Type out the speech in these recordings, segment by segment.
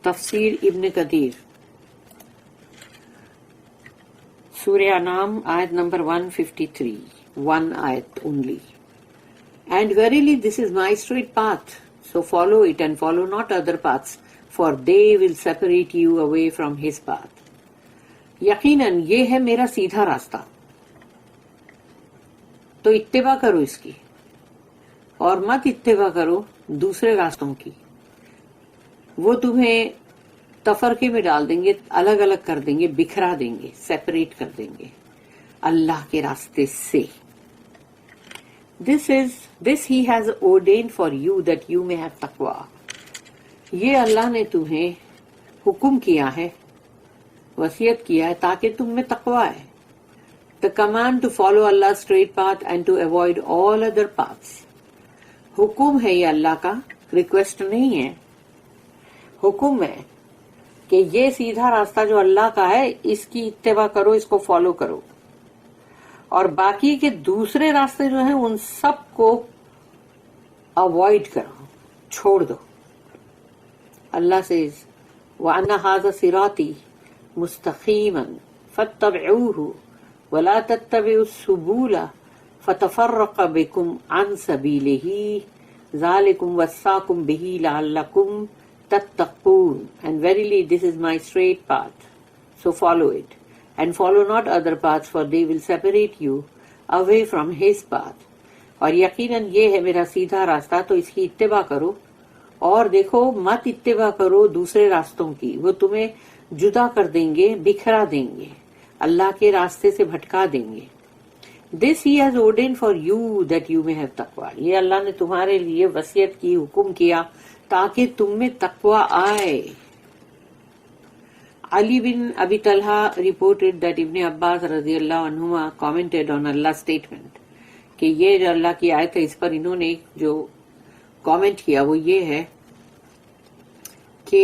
تفسیر ابن کثیر سورہ انعام آیت number 153 one ayat only. And verily this is my straight path, so follow it and follow not other paths, for they will separate you away from his path. یقیناً یہ ہے میرا سیدھا راستہ، تو اتباع کرو اس کی، اور مت اتباع کرو دوسرے راستوں کی، وہ تمہیں تفرقے میں ڈال دیں گے، الگ الگ کر دیں گے، بکھرا دیں گے، سیپریٹ کر دیں گے اللہ کے راستے سے۔ This he has ordained for you that you may have taqwa. یہ اللہ نے تمہیں حکم کیا ہے، وصیت کیا ہے تاکہ تم میں تقوی ہے۔ The command to follow Allah's straight path and to avoid all other paths. حکم ہے یہ اللہ کا، ریکویسٹ نہیں ہے، حکم ہے کہ یہ سیدھا راستہ جو اللہ کا ہے اس کی اتباع کرو، اس کو فالو کرو، اور باقی کے دوسرے راستے جو ہیں ان سب کو اوائڈ کرو، چھوڑ دو۔ اللہ says وَأَنَّ هَذَا صِرَاطِي مُسْتَقِيمًا فَاتَّبِعُوهُ وَلَا تَتَّبِعُوا السُّبُلَ فَتَفَرَّقَ بِكُمْ عَنْ سَبِيلِهِ ذَلِكُمْ وَصَّاكُمْ بِهِ لَعَلَّكُمْ تَتَّقُونَ And verily this is my straight path, so follow it. And follow not other paths, for they will separate you away from his path. اور یقیناً یہ ہے میرا سیدھا راستہ، تو اس کی اتباع کرو، اور دیکھو مت اتباع کرو دوسرے راستوں کی، وہ تمہیں جدا کر دیں گے، بکھرا دیں گے، اللہ کے راستے سے بھٹکا دیں گے۔ This he has ordained for you that you may have taqwa. یہ اللہ نے تمہارے لیے وصیت کی، حکم کیا تاکہ تم میں تقوی آئے۔ Ali bin Abi Talha reported that Ibn Abbas رضی اللہ عنہما commented on Allah's statement کہ یہ جو اللہ کی آیت ہے اس پر انہوں نے جو کامنٹ کیا وہ یہ ہے کہ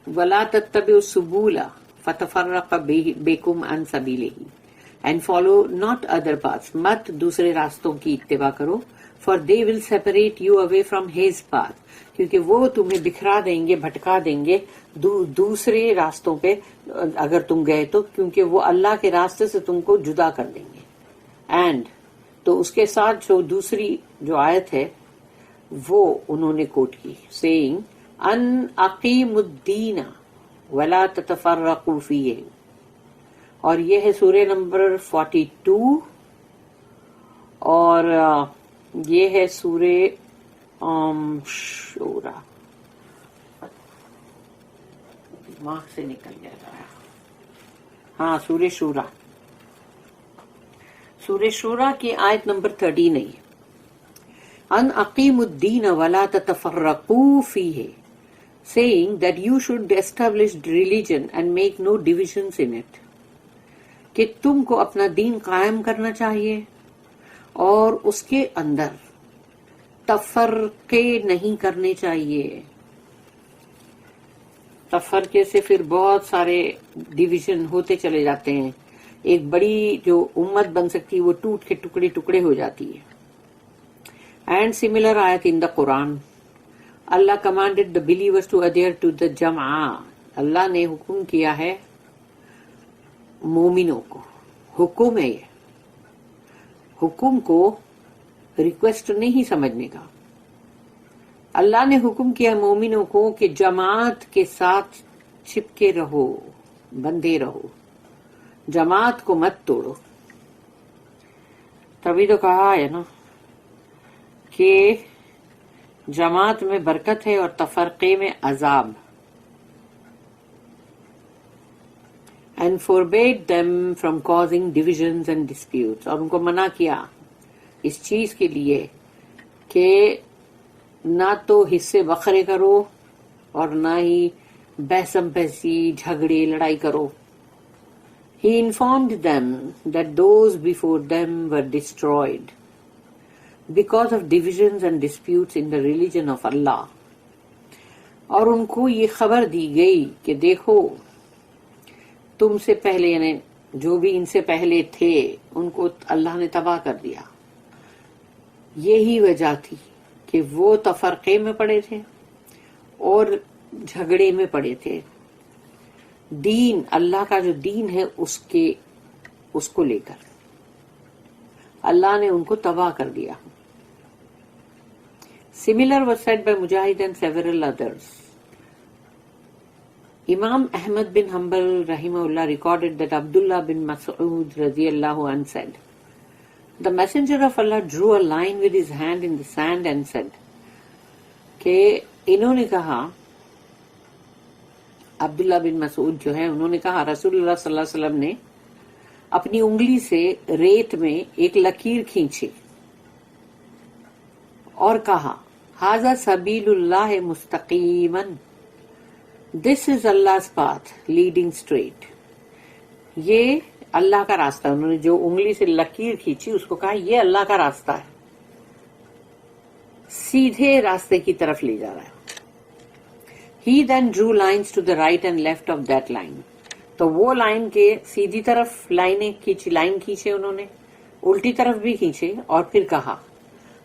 وَلَا تَتَّبِعُوا السُّبُولَ فَتَفَرَّقَ بِكُمْ عَنْ سَبِيلِهِ and follow not other paths، مت دوسرے راستوں کی اتباع کرو، for they will separate you away from his path، کیونکہ وہ تمہیں بکھرا دیں گے، بھٹکا دیں گے دوسرے راستوں پہ اگر تم گئے تو، کیونکہ وہ اللہ کے راستے سے تم کو جدا کر دیں گے۔ اینڈ تو اس کے ساتھ جو دوسری جو آیت ہے وہ انہوں نے کوٹ کی، سیئنگ ان اقیم الدین ولا تتفرقوا فیہ، اور یہ ہے سورہ نمبر 42 اور یہ ہے سورہ شورا، دماغ سے نکل جاتا ہے، ہاں سورہ شورا، سورہ شورا کی آیت نمبر 39 ان اقیم الدین ولا تتفرقوا فیہ، saying that you should establish religion and make no divisions in it، کہ تم کو اپنا دین قائم کرنا چاہیے اور اس کے اندر تفرقے نہیں کرنے چاہیے۔ تفرقے سے پھر بہت سارے ڈویژن ہوتے چلے جاتے ہیں، ایک بڑی جو امت بن سکتی وہ ٹوٹ کے ٹکڑے ٹکڑے ہو جاتی ہے۔ اینڈ سملر آیت ان دا قرآن اللہ commanded the believers to adhere to the جماع، اللہ نے حکم کیا ہے مومنوں کو، حکم ہے یہ، حکم کو ریکویسٹ نہیں سمجھنے کا، اللہ نے حکم کیا مومنوں کو کہ جماعت کے ساتھ چپکے رہو، بندھے رہو، جماعت کو مت توڑو۔ تبھی تو کہا ہے نا کہ جماعت میں برکت ہے اور تفرقے میں عذاب۔ And forbade them from causing divisions and disputes، اور ان کو منع کیا اس چیز کے لیے کہ نہ تو حصے بکھرے کرو اور نہ ہی بحثم بحثی جھگڑے لڑائی کرو۔ He informed them that those before them were destroyed because of divisions and disputes in the religion of Allah، اور ان کو یہ خبر دی گئی کہ دیکھو تم سے پہلے یعنی جو بھی ان سے پہلے تھے ان کو اللہ نے تباہ کر دیا، یہی وجہ تھی کہ وہ تفرقے میں پڑے تھے اور جھگڑے میں پڑے تھے دین، اللہ کا جو دین ہے اس کو لے کر اللہ نے ان کو تباہ کر دیا. Similar was said by Mujahid and several others. Imam Ahmad bin Hanbal rahimahullah recorded that Abdullah bin Mas'ud radiyallahu anhu said, the messenger of Allah drew a line with his hand in the sand and said, کہ انہوں نے کہا، عبداللہ بن مسعود جو ہے انہوں نے کہا رسول اللہ صلی اللہ علیہ وسلم نے اپنی انگلی سے ریت میں ایک لکیر کھینچی اور کہا ھذا سبیل اللہ مستقیما، دس از Allah's path leading straight. یہ اللہ کا راستہ، انہوں نے جو انگلی سے لکیر کھینچی اس کو کہا یہ اللہ کا راستہ ہے، سیدھے راستے کی طرف لے جا رہا ہے. He then drew lines to the right and left of that line. تو وہ لائن کے سیدھی طرف لائن کھینچے انہوں نے، الٹی طرف بھی کھینچے، اور پھر کہا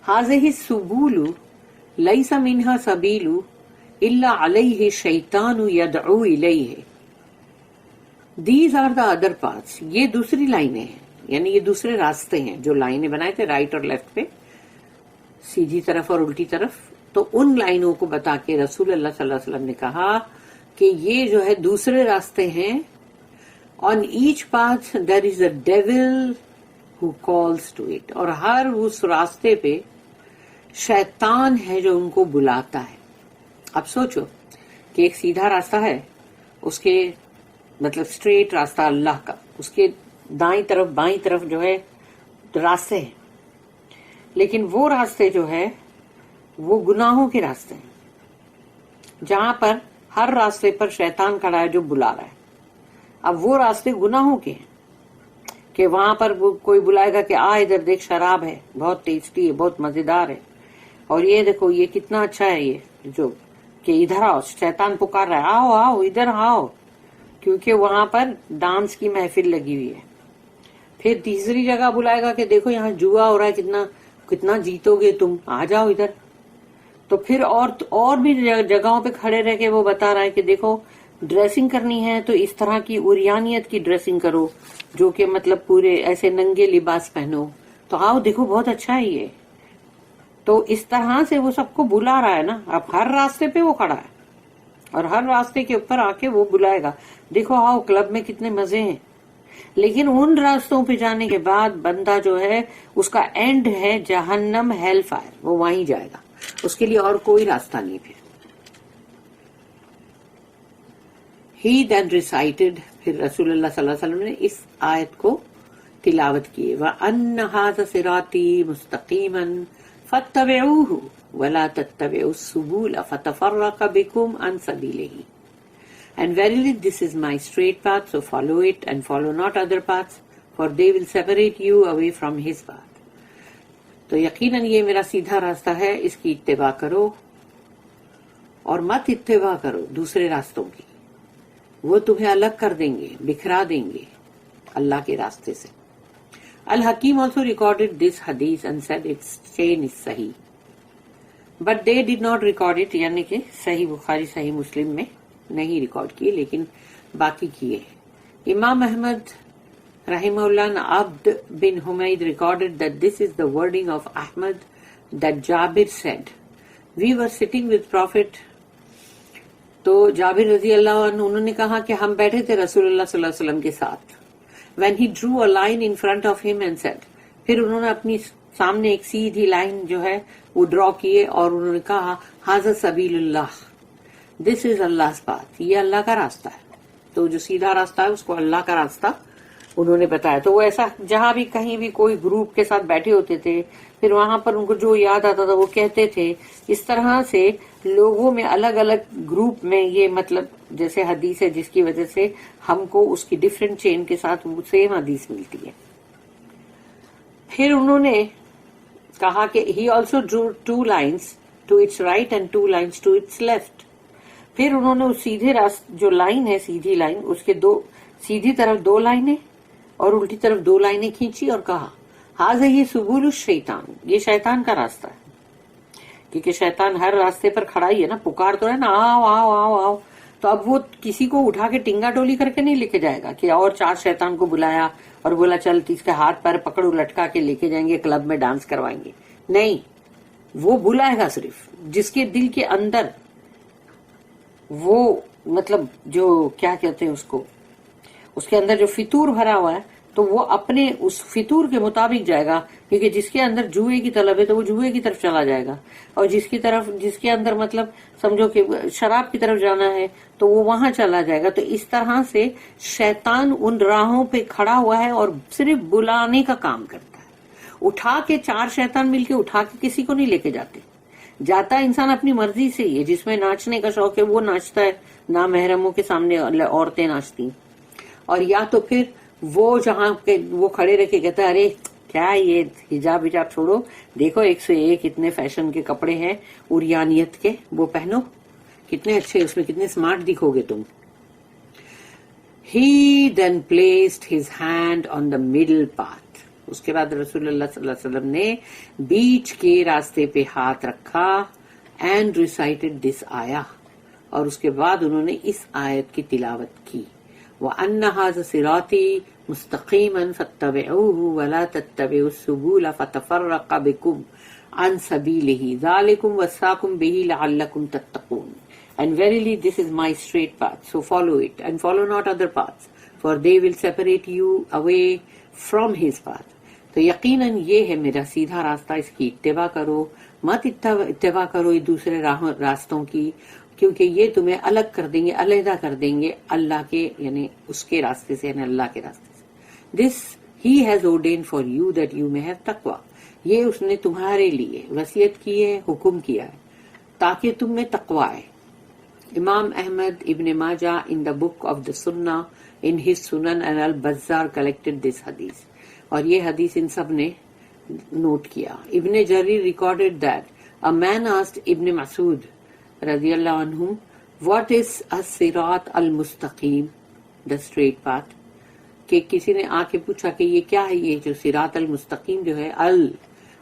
هذه السبول ليس منها سبيل الا عليه الشيطان يدعو اليه. These are the other paths. یہ دوسری لائنیں ہیں، یعنی یہ دوسرے راستے ہیں جو لائنیں بنائے تھے رائٹ اور لیفٹ پہ، سیدھی طرف اور الٹی طرف. تو ان لائنوں کو بتا کے رسول اللہ صلی اللہ علیہ وسلم نے کہا کہ یہ جو ہے دوسرے راستے ہیں. On each path there is a devil who calls to it. اور ہر اس راستے پہ شیطان ہے جو ان کو بلاتا ہے. اب سوچو کہ ایک سیدھا راستہ ہے، اس کے مطلب اسٹریٹ راستہ اللہ کا، اس کے دائیں طرف بائیں طرف جو ہے راستے ہیں، لیکن وہ راستے جو ہے وہ گناہوں کے راستے ہیں، جہاں پر ہر راستے پر شیطان کھڑا ہے جو بلا رہا ہے. اب وہ راستے گناہوں کے ہیں کہ وہاں پر کوئی بلائے گا کہ آ ادھر دیکھ شراب ہے، بہت ٹیسٹی ہے، بہت مزیدار ہے، اور یہ دیکھو یہ کتنا اچھا ہے، یہ جو کہ ادھر آؤ، شیطان پکار رہا ہے آؤ آؤ ادھر آؤ، کیونکہ وہاں پر ڈانس کی محفل لگی ہوئی ہے. پھر تیسری جگہ بلائے گا کہ دیکھو یہاں جوا ہو رہا ہے، کتنا جیتو گے تم، آ جاؤ ادھر. تو پھر اور بھی جگہوں پہ کھڑے رہ کے وہ بتا رہا ہے کہ دیکھو ڈریسنگ کرنی ہے تو اس طرح کی اوریانیت کی ڈریسنگ کرو، جو کہ مطلب پورے ایسے ننگے لباس پہنو، تو آؤ دیکھو بہت اچھا ہے یہ. تو اس طرح سے وہ سب کو بلا رہا ہے نا. اب ہر راستے پہ وہ کھڑا ہے اور ہر راستے کے اوپر آ کے وہ بلائے گا دیکھو آؤ کلب میں کتنے مزے ہیں. لیکن ان راستوں پہ جانے کے بعد بندہ جو ہے اس کا اینڈ ہے جہنم، ہیل فائر، وہ وہیں جائے گا، اس کے لیے اور کوئی راستہ نہیں. پھر He then recited، پھر رسول اللہ صلی اللہ علیہ وسلم نے اس آیت کو تلاوت کیے، وَأَنَّ هَذَا صِرَاطِي مُسْتَقِيمًا فَاتَّبِعُوهُ وَلَا تَتَّبِعُوا السُّبُلَ فَتَفَرَّقَ بِكُمْ عَنْ سَبِيلِهِ. And verily this is my straight path, so follow it and follow not other paths, for they will separate you away from his path. تو یقیناً یہ میرا سیدھا راستہ ہے، اس کی اتباع کرو اور مت اتباع کرو دوسرے راستوں کی، وہ تمہیں الگ کر دیں گے، بکھرا دیں گے اللہ کے راستے سے. Al-Hakim also recorded this hadith and said its chain is sahih. But they did not record it، یعنی کہ صحیح بخاری صحیح مسلم میں نہیں ریکارڈ کیے لیکن باقی کیے. امام احمد رحمہ اللہ عبد بن حمید recorded that this is the wording of Ahmad that Jabir said, we were sitting with Prophet. تو جابر رضی اللہ عنہ انہوں نے کہا کہ ہم بیٹھے تھے رسول اللہ صلی اللہ علیہ وسلم کے ساتھ. When he drew a line in front of him and said، پھر انہوں نے اپنی سامنے ایک سیدھی لائن جو ہے وہ ڈرا کیے اور انہوں نے کہا ھذا سبیل اللہ، دس از Allah's path، یہ اللہ کا راستہ ہے. تو جو سیدھا راستہ ہے اس کو اللہ کا راستہ انہوں نے بتایا. تو وہ ایسا جہاں بھی کہیں بھی کوئی گروپ کے ساتھ بیٹھے ہوتے تھے پھر وہاں پر ان کو جو یاد آتا تھا وہ کہتے تھے. اس طرح سے لوگوں میں الگ الگ گروپ میں یہ مطلب جیسے حدیث ہے جس کی وجہ سے ہم کو اس کی ڈیفرنٹ چین کے ساتھ وہ سیم حدیث ملتی ہے. پھر انہوں نے کہا کہ he also drew 2 lines to its right and 2 lines to its left. پھر انہوں نے اس سیدھے جو لائن ہے سیدھی لائن اس کے سیدھی طرف 2 لائنیں اور الٹی طرف 2 لائنیں کھینچی اور کہا هذه سبول الشیطان، یہ شیطان کا راستہ ہے. کیونکہ شیطان ہر راستے پر کھڑا ہی ہے نا، پکار تو ہے نا، آؤ آؤ آؤ آؤ. تو اب وہ کسی کو اٹھا کے ٹنگا ٹولی کر کے نہیں لے کے جائے گا کہ اور 4 شیطان کو بلایا اور بولا چل اس کے ہاتھ پیر پکڑو لٹکا کے لے کے جائیں گے کلب میں ڈانس کروائیں گے. نہیں، وہ بلائے گا صرف جس کے دل کے اندر وہ مطلب جو کیا کہتے ہیں اس کے اندر جو فطور بھرا ہوا ہے، تو وہ اپنے اس فطور کے مطابق جائے گا. کیونکہ جس کے اندر جوئے کی طلب ہے تو وہ جوئے کی طرف چلا جائے گا، اور جس کے اندر مطلب سمجھو کہ شراب کی طرف جانا ہے تو وہ وہاں چلا جائے گا. تو اس طرح سے شیطان ان راہوں پہ کھڑا ہوا ہے اور صرف بلانے کا کام کرتا ہے. اٹھا کے 4 شیطان مل کے اٹھا کے کسی کو نہیں لے کے جاتے. جاتا انسان اپنی مرضی سے ہی ہے. جس میں ناچنے کا شوق ہے وہ ناچتا ہے، نامحرموں کے سامنے عورتیں ناچتی، اور یا تو پھر وہ جہاں وہ کھڑے رہ کے کہتا ہے ارے کیا یہ حجاب چھوڑو، دیکھو 101 اتنے فیشن کے کپڑے ہیں عریانیت کے، وہ پہنو، کتنے اچھے، اس میں کتنے سمارٹ دکھو گے تم. He then placed his hand on the middle path. اس کے بعد رسول اللہ صلی اللہ علیہ وسلم نے بیچ کے راستے پہ ہاتھ رکھا and recited this آیا، اور اس کے بعد انہوں نے اس آیت کی تلاوت کی. وَأَنَّ هَذَا صِرَاطِي مُسْتَقِيمًا فَاتَّبِعُوهُ وَلَا تَتَّبِعُوا السُّبُلَ فَتَفَرَّقَ بِكُمْ عَنْ سَبِيلِهِ ذَلِكُمْ وَصَّاكُمْ بِهِ لَعَلَّكُمْ تَتَّقُونَ. And verily this is my straight path, so follow it, and follow not other paths, for they will separate you away from his path. تو یقیناً یہ ہے میرا سیدھا راستہ، اس کی اتباع کرو، مت اتباع کرو یہ دوسرے راستوں کی، کیونکہ یہ تمہیں الگ کر دیں گے، علیحدہ کر دیں گے اللہ کے یعنی اس کے راستے سے، یعنی اللہ کے راستے سے. This he has ordained for you that you may have taqwa. یہ اس نے تمہارے لیے وصیت کی ہے، حکم کیا ہے تاکہ تم میں تقوی ہے. امام احمد ابن ماجہ in the book of the Sunnah in his Sunan and al-Bazzar collected this hadith. اور یہ حدیث ان سب نے نوٹ کیا. Ibn Jarir recorded that a man asked ابن مسعود رضی اللہ عنہ what is الصراط المستقیم the straight path، کہ کسی نے آ کے پوچھا کہ یہ کیا ہے، یہ جو صراط المستقیم جو ہے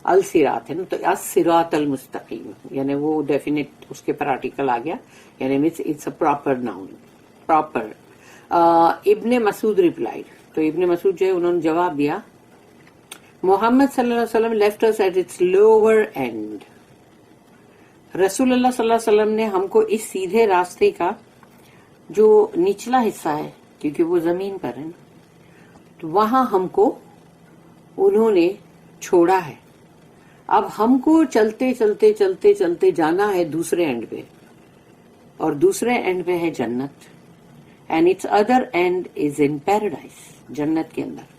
الصراط ہے نا، تو الصراط المستقیم یعنی وہ ڈیفینیٹ اس کے پر آرٹیکل آ گیا، یعنی it's a proper noun, proper. Ibn Masood replied, تو ابن مسعود جو ہے انہوں نے جواب دیا محمد صلی اللہ علیہ وسلم left us at its lower end. رسول اللہ صلی اللہ علیہ وسلم نے ہم کو اس سیدھے راستے کا جو نچلا حصہ ہے، کیونکہ وہ زمین پر ہے، تو وہاں ہم کو انہوں نے چھوڑا ہے. اب ہم کو چلتے چلتے چلتے چلتے جانا ہے دوسرے اینڈ پہ، اور دوسرے اینڈ پہ ہے جنت. And it's other and is in paradise, جنت کے اندر.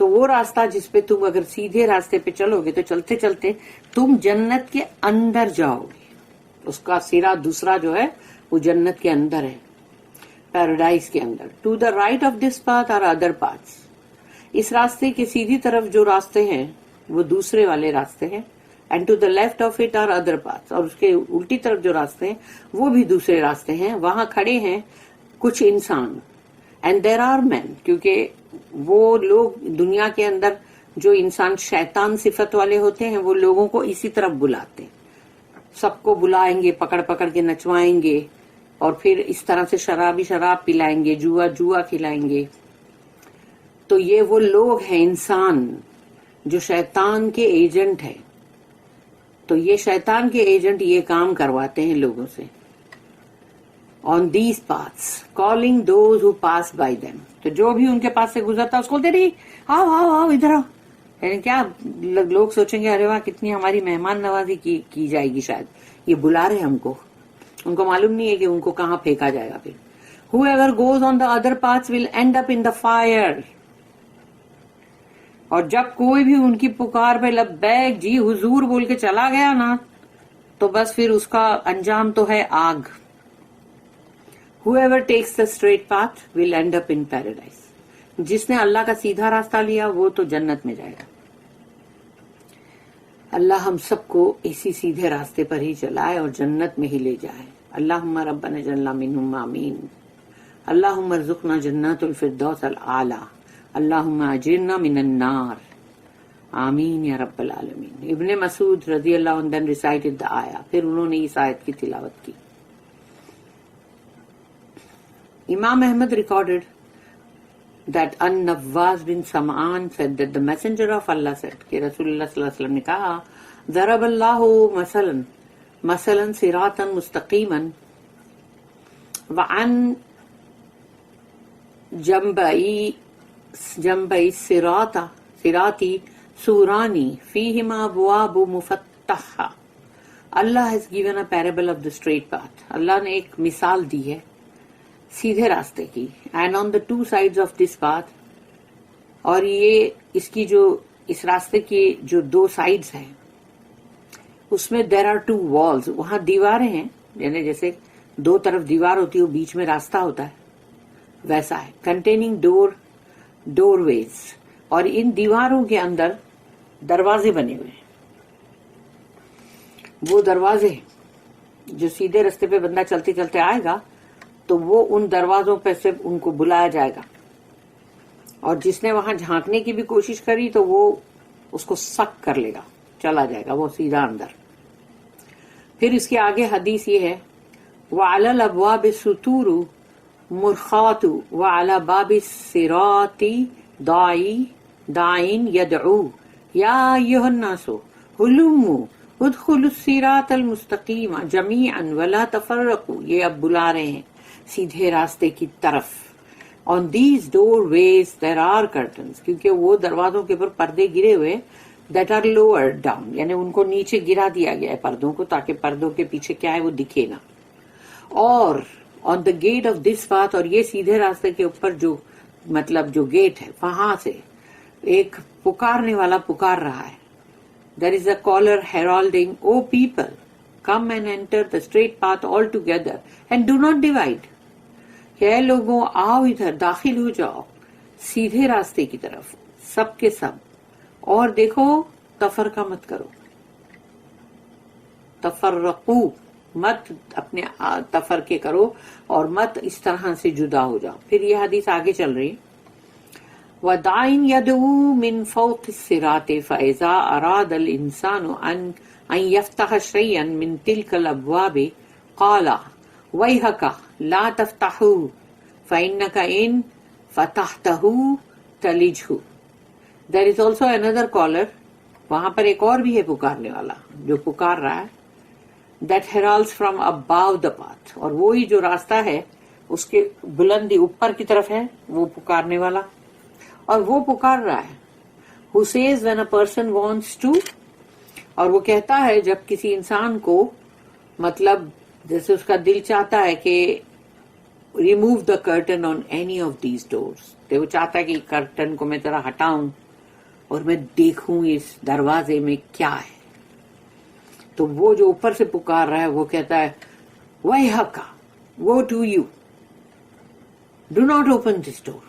تو وہ راستہ جس پہ تم اگر سیدھے راستے پہ چلو گے تو چلتے چلتے تم جنت کے اندر جاؤ گے. اس کا سرا دوسرا جو ہے وہ جنت کے اندر ہے، پیراڈائز کے اندر. To the right of this path or other paths, اس راستے کے سیدھی طرف جو راستے ہیں وہ دوسرے والے راستے ہیں. And to the left of it are other paths, اور اس کے الٹی طرف جو راستے ہیں وہ بھی دوسرے راستے ہیں. وہاں کھڑے ہیں کچھ انسان، اینڈ دیر آر مین، کیونکہ وہ لوگ دنیا کے اندر جو انسان شیطان صفت والے ہوتے ہیں وہ لوگوں کو اسی طرف بلاتے ہیں، سب کو بلائیں گے، پکڑ پکڑ کے نچوائیں گے، اور پھر اس طرح سے شراب پلائیں گے، جوا کھلائیں گے. تو یہ وہ لوگ ہیں انسان جو شیطان کے ایجنٹ ہیں. تو یہ شیطان کے ایجنٹ یہ کام کرواتے ہیں لوگوں سے. On these paths, calling those who pass by them. تو جو بھی ان کے پاس سے گزرتا اس کو بولتے رہی آؤ آؤ آؤ ادھر آؤ. یعنی کیا لوگ سوچیں گے ارے واہ کتنی ہماری مہمان نوازی کی جائے گی، شاید یہ بلا رہے ہم کو. ان کو معلوم نہیں ہے کہ ان کو کہاں پھینکا جائے گا. پھر whoever goes on the other paths will end up in the fire. اور جب کوئی بھی ان کی پکار پہ لبیک جی حضور بول کے چلا گیا نا تو بس پھر اس کا انجام تو ہے آگ. Whoever takes the straight path will end up in paradise. جس نے اللہ کا سیدھا راستہ لیا وہ تو جنت میں جائے گا. اللہ ہم سب کو اسی سیدھے راستے پر ہی چلائے اور جنت میں ہی لے جائے. اللہم ربنا اجعلنا منہم آمین. اللہم ارزقنا جنات الفردوس الاعلی. اللہم اجرنا من النار. آمین یا رب العالمین. ابن مسعود رضی اللہ عنہ then recited the ayah. پھر انہوں نے اس آیت کی تلاوت کی. Imam Ahmad recorded that An-Nawwaz bin Sam'an said that the messenger of Allah said کہ رسول اللہ صلی اللہ علیہ وسلم نے کہا ضرب اللہ مثلا صراطا مستقیما وعن جنبئی صراطی سورانی فیہما ابواب مفتحہ. اللہ has given a parable of the straight path. اللہ نے ایک مثال دی ہے سیدھے راستے کی. And on the two sides of this path, اور یہ اس کی جو اس راستے کی جو دو سائڈز ہیں اس میں دیر آر ٹو والز. وہاں دیواریں ہیں, یعنی جیسے دو طرف دیوار ہوتی ہے بیچ میں راستہ ہوتا ہے ویسا ہے. کنٹیننگ ڈور ویز, اور ان دیواروں کے اندر دروازے بنے ہوئے ہیں. وہ دروازے جو سیدھے راستے پہ بندہ چلتے چلتے آئے گا تو وہ ان دروازوں پہ سے ان کو بلایا جائے گا, اور جس نے وہاں جھانکنے کی بھی کوشش کری تو وہ اس کو سک کر لے گا, چلا جائے گا وہ سیدھا اندر. پھر اس کے آگے حدیث یہ ہے وَعَلَى الْأَبْوَابِ السُّطُورُ مُرْخَاتُ وَعَلَى بَابِ الصِّرَاطِ دَاعٍ يَدْعُو يَا أَيُّهَا النَّاسُ هُلُمُّوا ادخلوا الصراط المستقیم جمیعا ولا تفرقوا. یہ اب بلا رہے ہیں سیدھے راستے کی طرف. On these doorways there are curtains, کیونکہ وہ دروازوں کے اوپر پردے گرے ہوئے that are lowered down, یعنی ان کو نیچے گرا دیا گیا ہے پردوں کو, تاکہ پردوں کے پیچھے کیا ہے وہ دکھے نہ. اور on the gate of this path, اور یہ سیدھے راستے کے اوپر جو مطلب جو گیٹ ہے وہاں سے ایک پکارنے والا پکار رہا ہے. There is a caller heralding, O people, come and enter the straight path all together and do not divide. کہ اے لوگوں آؤ ادھر, داخل ہو جاؤ سیدھے راستے کی طرف سب کے سب, اور دیکھو تفرقہ مت کرو. تفرقو, مت اپنے تفرقے کرو اور مت اس طرح سے جدا ہو جاؤ. پھر یہ حدیث آگے چل رہی ہے وَدَاعٍ يَدْعُو مِنْ فَوْقِ الصِّرَاطِ فَإِذَا أَرَادَ الْإِنسَانُ أَنْ يَفْتَحَ شَيْئًا مِنْ تِلْكَ الْأَبْوَابِ قَالَ وَيْحَكَ لَا تَفْتَحُهُ فَإِنَّكَ إِنْ فَتَحْتَهُ تَلِجْهُ. There is also another caller, وہاں پر ایک اور بھی ہے پکارنے والا جو پکار رہا ہے, that heralds from above the path, اور وہی جو راستہ ہے اس کے بلندی اوپر کی طرف ہے وہ پکارنے والا, اور وہ پکار رہا ہے. who says when a person wants to, اور وہ کہتا ہے جب کسی انسان کو مطلب جیسے اس کا دل چاہتا ہے کہ remove the curtain on any of these doors, تو وہ چاہتا ہے کہ کرٹن کو میں ذرا ہٹاؤں اور میں دیکھوں اس دروازے میں کیا ہے. تو وہ جو اوپر سے پکار رہا ہے وہ کہتا ہے وَيْحَكَ woe to you, do not open this door,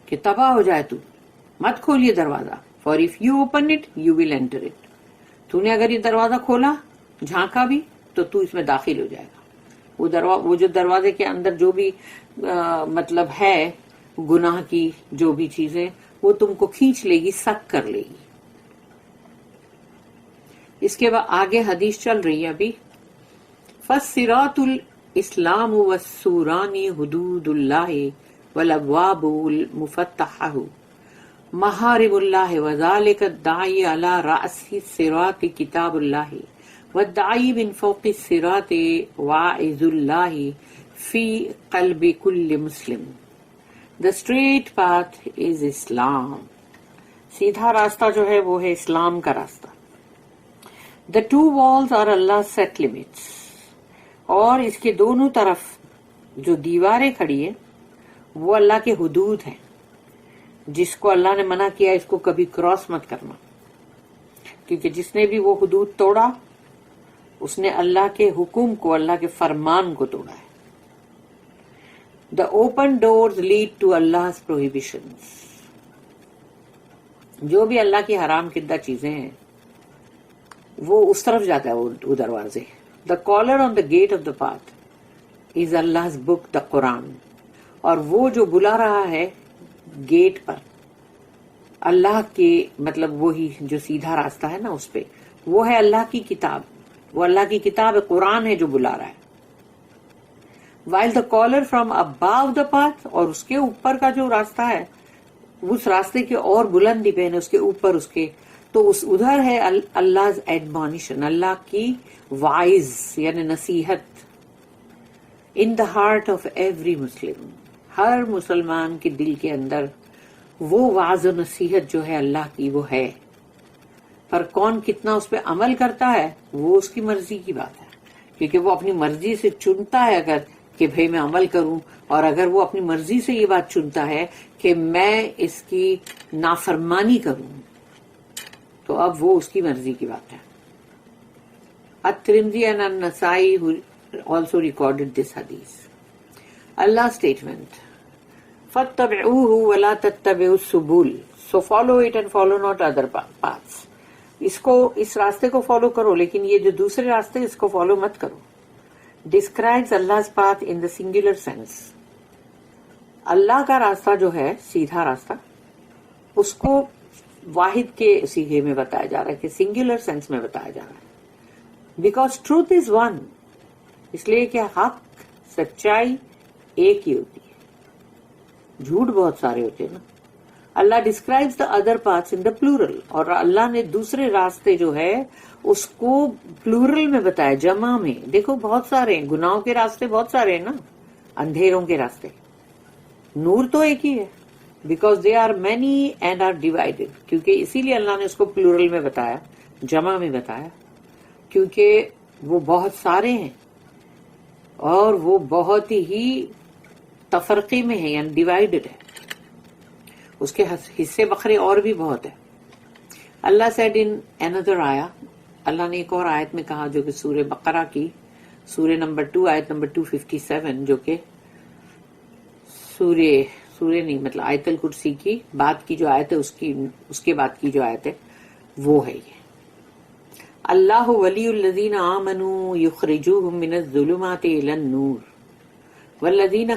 کہ تباہ ہو جائے تو مت کھولیے دروازہ. for if you open it you will enter it. تو نے اگر یہ دروازہ کھولا جھانکا بھی تو تو اس میں داخل ہو جائے گا. وہ جو دروازے کے اندر جو بھی مطلب ہے گناہ کی جو بھی چیزیں وہ تم کو کھینچ لے گی, سک کر لے گی. اس کے بعد آگے حدیث چل رہی ہے ابھی فالصراط الاسلام والسوران حدود اللہ والابواب المفتحہ محارم اللہ وذالک الداعی علی رأس الصراط کتاب اللہ والداعی من فوق الصراط واعظ اللہ فی قلب کل مسلم. The straight path is Islam. سیدھا راستہ جو ہے وہ ہے اسلام کا راستہ. The two walls are Allah's set limits. اور اس کے دونوں طرف جو دیواریں کھڑی ہیں وہ اللہ کے حدود ہیں, جس کو اللہ نے منع کیا اس کو کبھی کراس مت کرنا, کیونکہ جس نے بھی وہ حدود توڑا اس نے اللہ کے حکم کو, اللہ کے فرمان کو توڑا ہے. The open doors lead to Allah's prohibitions. جو بھی اللہ کی حرام کردہ چیزیں ہیں وہ اس طرف جاتا ہے وہ دروازے. The caller on the gate of the path is Allah's book, the Quran. اور وہ جو بلا رہا ہے گیٹ پر اللہ کے مطلب وہی جو سیدھا راستہ ہے نا اس پہ، وہ ہے اللہ کی کتاب، وہ اللہ کی کتاب ہے، قرآن ہے جو بلا رہا ہے. while the caller from above the path، اور اس کے اوپر کا جو راستہ ہے اس راستے کے اور بلندی پہ ہے، اس کے اوپر اس کے، تو اس ادھر ہے Allah's admonition، اللہ کی وائز یعنی نصیحت، in the heart of every Muslim، ہر مسلمان کے دل کے اندر وہ وعظ و نصیحت جو ہے اللہ کی وہ ہے، پر کون کتنا اس پہ عمل کرتا ہے وہ اس کی مرضی کی بات ہے، کیونکہ وہ اپنی مرضی سے چنتا ہے اگر کہ بھئی میں عمل کروں، اور اگر وہ اپنی مرضی سے یہ بات چنتا ہے کہ میں اس کی نافرمانی کروں تو اب وہ اس کی مرضی کی بات ہے. الترمذی and النسائی also recorded this hadith. Allah's statement, فَاتَّبِعُوهُ وَلَا تَتَّبِعُوا السُّبُلَ، so follow it and follow not other paths. اس راستے کو فالو کرو لیکن یہ جو دوسرے راستے اس کو فالو مت کرو. Describes Allah's path in the singular sense. اللہ کا راستہ جو ہے سیدھا راستہ اس کو واحد کے سیغے میں بتایا جا رہا ہے کہ سنگولر سینس میں بتایا جا رہا ہے. بیکاز ٹروتھ از ون، اس لیے کہ حق سچائی ایک ہی ہوتی ہے، جھوٹ بہت سارے ہوتے ہیں نا. اللہ describes the other parts in the plural, اور اللہ نے دوسرے راستے جو ہے اس کو پلورل میں بتایا، جمع میں. دیکھو بہت سارے ہیں، گناہوں کے راستے بہت سارے ہیں نا، اندھیروں کے راستے. نور تو ایک ہی ہے، because they are many and are divided, کیونکہ اسی لیے اللہ نے اس کو پلورل میں بتایا، جمع میں بتایا، کیونکہ وہ بہت سارے ہیں اور وہ بہت ہی تفرقے میں ہے یعنی ڈیوائڈیڈ ہے، اس کے حصے بکھرے اور بھی بہت ہے. اللہ سیڈ ان another آیا، اللہ نے ایک اور آیت میں کہا جو کہ سورہ بقرہ کی سورہ نمبر 2 آیت نمبر 257، جو کہ سورہ نہیں مطلب آیت الکرسی کی بعد کی جو آیت ہے اس کے بعد کی جو آیت ہے وہ ہے یہ. اللہ ولی الذین آمنوا یخرجوہم من الظلمات الی النور والذین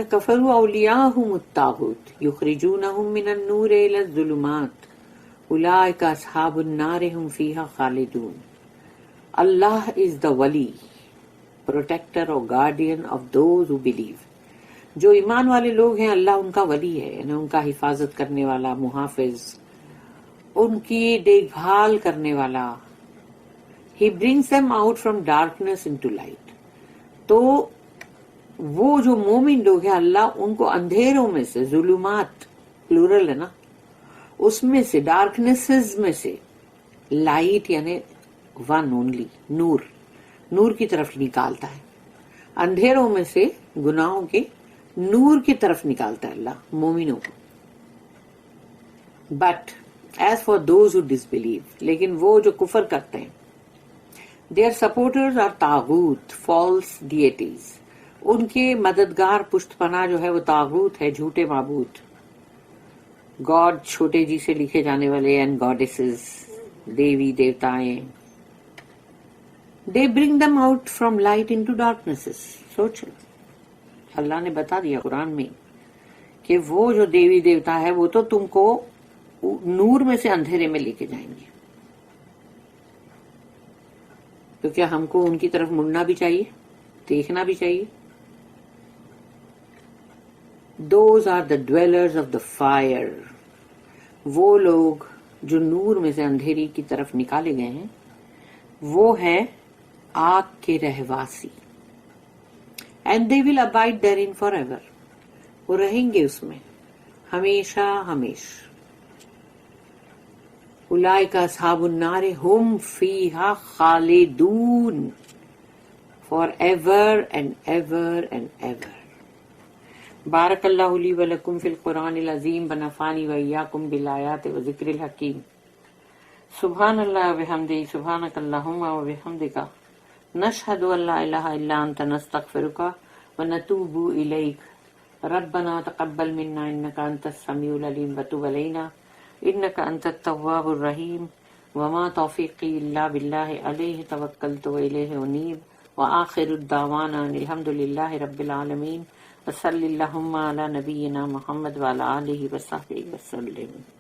کفروا اولیاءہم الطاغوت یخرجونہم من النور الی الظلمات اولئک اصحاب النار ہم فیہا خالدون. اللہ از دا ولی، پروٹیکٹر اور guardian of those who believe. جو ایمان والے لوگ ہیں اللہ ان کا ولی ہے، یعنی ان کا حفاظت کرنے والا، محافظ، ان کی دیکھ بھال کرنے والا. He brings them out from darkness into light. تو وہ جو مومن لوگ ہیں اللہ ان کو اندھیروں میں سے، ظلمات پلورل ہے نا، اس میں سے، ڈارکنیسز میں سے، لائٹ یعنی ون اونلی، نور کی طرف نکالتا ہے. اندھیروں میں سے گناہوں کے نور کی طرف نکالتا ہے اللہ مومنوں کو. But as for those who disbelieve, لیکن وہ جو کفر کرتے ہیں، دیئر سپورٹرز آر طاغوت، فالس ڈیٹیز، ان کے مددگار پشت پناہ جو ہے وہ طاغوت ہے، جھوٹے معبود. گاڈ چھوٹے جی سے لکھے جانے والے اینڈ گاڈیسز، دیوی دیوتائیں. They bring them out from light into darknesses. سوچ اللہ نے بتا دیا قرآن میں کہ وہ جو دیوی دیوتا ہے وہ تو تم کو نور میں سے اندھیرے میں لے کے جائیں گے. تو کیا ہم کو ان کی طرف مڑنا بھی چاہیے، دیکھنا بھی چاہیے. Those are the dwellers of the fire. وہ لوگ جو نور میں سے اندھیری کی طرف نکالے گئے ہیں وہ ہے آگ کے رہواسی. And they will abide therein forever. وہ رہیں گے اس میں ہمیشہ ہمیشہ. اولئک اصحاب النار ہم فیہا خالدون. Forever and ever and ever. بارک اللہ لی ولکم فی القرآن العظیم ونفعنی وإیاکم بالآیات وذکر الحکیم. سبحان اللہ وبحمدہ، سبحانک اللہم وبحمدک، نشہد ان لا الہ الا انت، نستغفرک ونتوب الیک. ربنا تقبل منا انک انت السمیع العلیم وتب علینا انک انت التواب الرحیم. وما توفیقی الا باللہ علیہ توکلت والیہ انیب. وآخر الدعوانا الحمد للہ رب العالمین. وصلی اللہم علی نبینا محمد وعلی آلہ وصحبہ وسلم۔